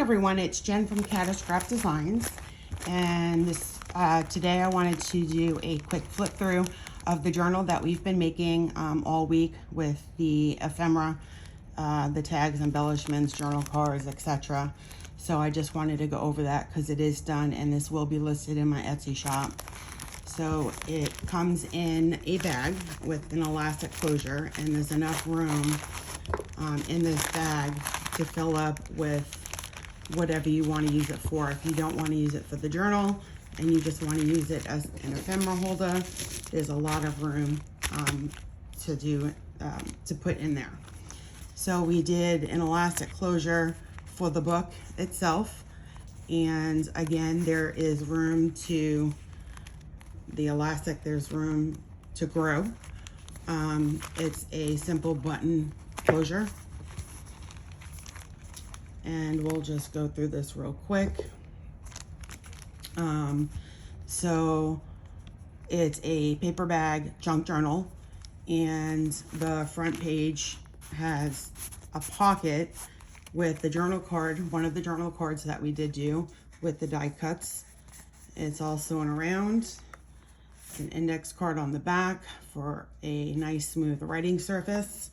everyone, it's Jen from Kaale Scrap Designs, and today I wanted to do a quick flip through of the journal that we've been making all week with the ephemera, the tags, embellishments, journal cards, etc. So I just wanted to go over that because it is done, and this will be listed in my Etsy shop. So it comes in a bag with an elastic closure, and there's enough room in this bag to fill up with whatever you want to use it for. If you don't want to use it for the journal and you just want to use it as an ephemera holder, there's a lot of room to put in there. So we did an elastic closure for the book itself, and again, there is room to the elastic, there's room to grow. It's a simple button closure, and we'll just go through this real quick. So it's a paper bag junk journal, and the front page has a pocket with the journal card, one of the journal cards that we did do with the die cuts. It's all sewn around. An index card on the back for a nice smooth writing surface.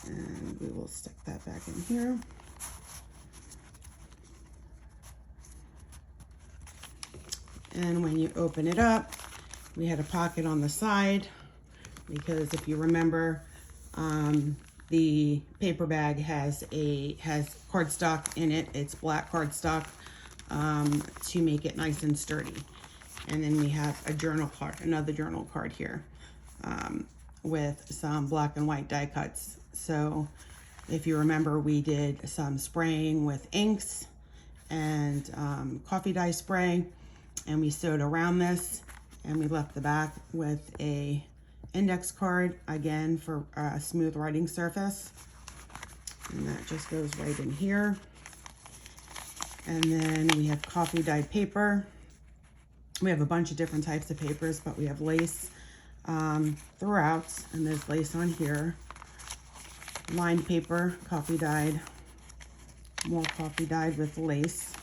And we will stick that back in here. And when you open it up, we had a pocket on the side because if you remember, the paper bag has cardstock in it. It's black cardstock to make it nice and sturdy. And then we have a journal card, another journal card here with some black and white die cuts. So if you remember, we did some spraying with inks and coffee dye spray, and we sewed around this, and we left the back with a index card, again, for a smooth writing surface. And that just goes right in here. And then we have coffee dyed paper. We have a bunch of different types of papers, but we have lace throughout, and there's lace on here. Lined paper, coffee dyed, more coffee dyed with lace.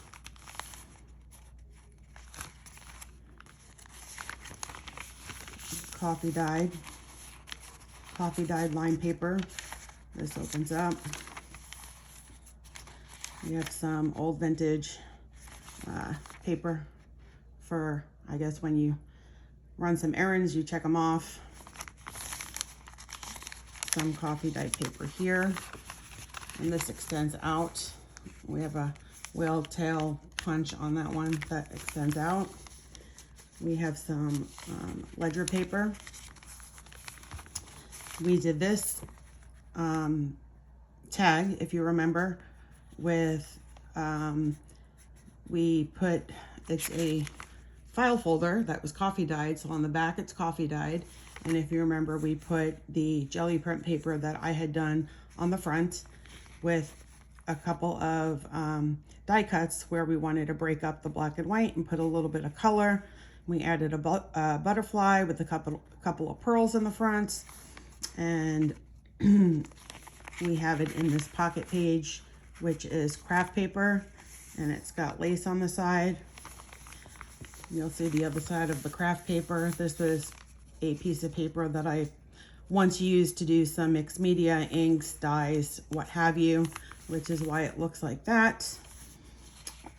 Coffee dyed lined paper. This opens up. We have some old vintage paper for, I guess, when you run some errands, you check them off. Some coffee dyed paper here, and this extends out. We have a whale tail punch on that one that extends out. We have some ledger paper. We did this tag, if you remember, with it's a file folder that was coffee dyed, so on the back it's coffee dyed. And if you remember, we put the jelly print paper that I had done on the front with a couple of die cuts where we wanted to break up the black and white and put a little bit of color. We added a butterfly with a couple of pearls in the front, and we have it in this pocket page, which is craft paper, and it's got lace on the side. You'll see the other side of the craft paper. This was a piece of paper that I once used to do some mixed media, inks, dyes, what have you, which is why it looks like that.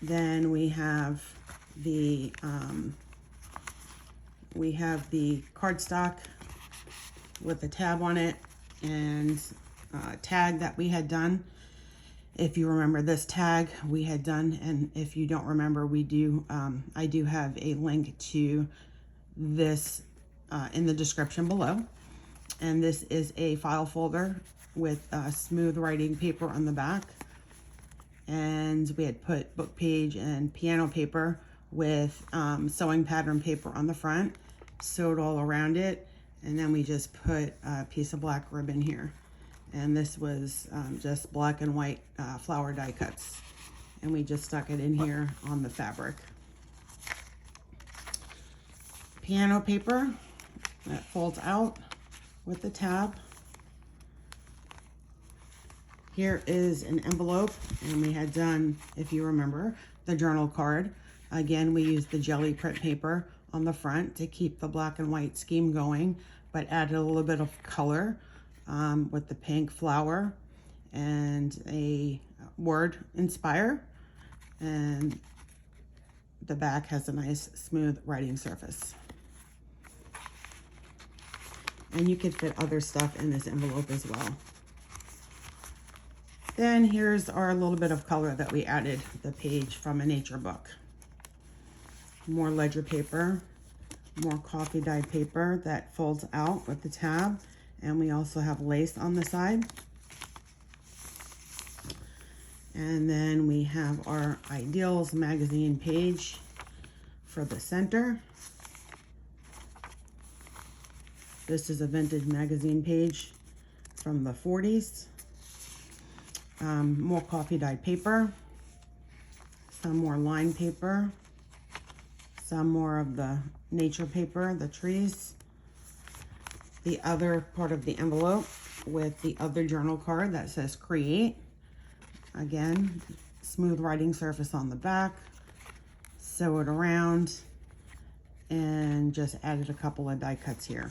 Then we have the cardstock with the tab on it, and tag that we had done. If you remember, this tag we had done, and if you don't remember, we do. I do have a link to this in the description below. And this is a file folder with smooth writing paper on the back. And we had put book page and piano paper with sewing pattern paper on the front, sewed all around it. And then we just put a piece of black ribbon here. And this was just black and white flower die cuts. And we just stuck it in here on the fabric. Piano paper that folds out with the tab. Here is an envelope, and we had done, if you remember, the journal card. Again, we used the jelly print paper on the front to keep the black and white scheme going, but added a little bit of color with the pink flower and a word inspire. And the back has a nice smooth writing surface. And you could fit other stuff in this envelope as well. Then here's our little bit of color that we added, the page from a nature book. More ledger paper, more coffee dyed paper that folds out with the tab, and we also have lace on the side. And then we have our Ideals magazine page for the center. This is a vintage magazine page from the 40s. More coffee dyed paper, some more line paper, some more of the nature paper, the trees. The other part of the envelope with the other journal card that says create. Again, smooth writing surface on the back, sew it around, and just added a couple of die cuts here.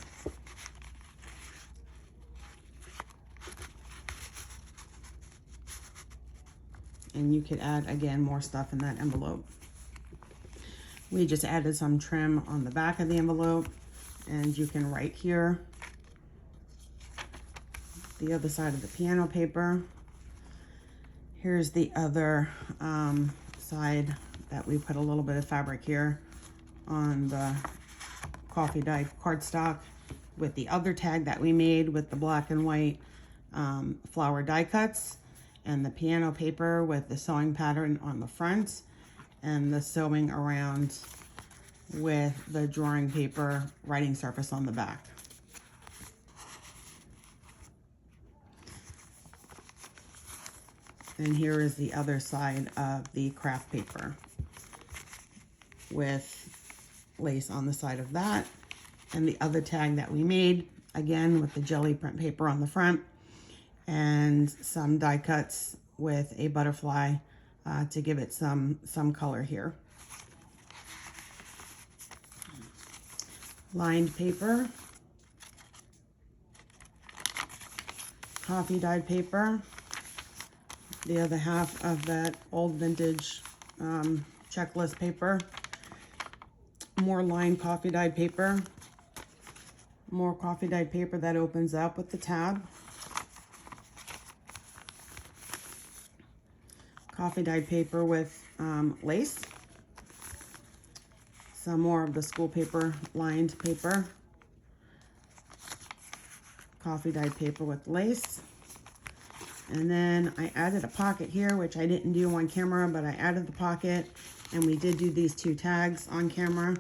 And you could add, again, more stuff in that envelope. We just added some trim on the back of the envelope, and you can write here. The other side of the piano paper. Here's the other side that we put a little bit of fabric here on the coffee dyed cardstock with the other tag that we made with the black and white flower die cuts, and the piano paper with the sewing pattern on the front, and the sewing around with the drawing paper writing surface on the back. And here is the other side of the craft paper with lace on the side of that, and the other tag that we made, again with the jelly print paper on the front, and some die cuts with a butterfly to give it some color here. Lined paper, coffee dyed paper, the other half of that old vintage checklist paper, more lined coffee dyed paper, more coffee dyed paper that opens up with the tab, coffee dyed paper with lace, some more of the school paper lined paper, coffee dyed paper with lace. And then I added a pocket here, which I didn't do on camera, but I added the pocket, and we did do these two tags on camera,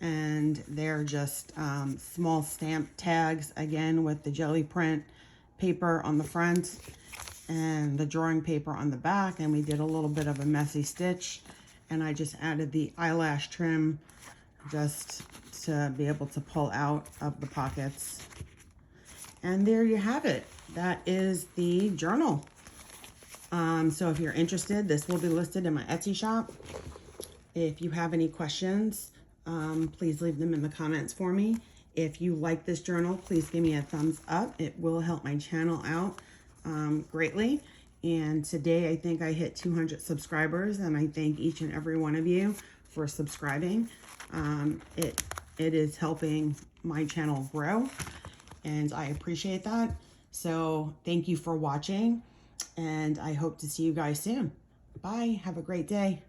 and they're just small stamp tags, again with the jelly print paper on the front and the drawing paper on the back, and we did a little bit of a messy stitch, and I just added the eyelash trim just to be able to pull out of the pockets. And there you have it. That is the journal. So if you're interested, this will be listed in my Etsy shop. If you have any questions, please leave them in the comments for me. If you like this journal, please give me a thumbs up. It will help my channel out greatly. And today I think I hit 200 subscribers, and I thank each and every one of you for subscribing. It is helping my channel grow, and I appreciate that. So thank you for watching, and I hope to see you guys soon. Bye. Have a great day.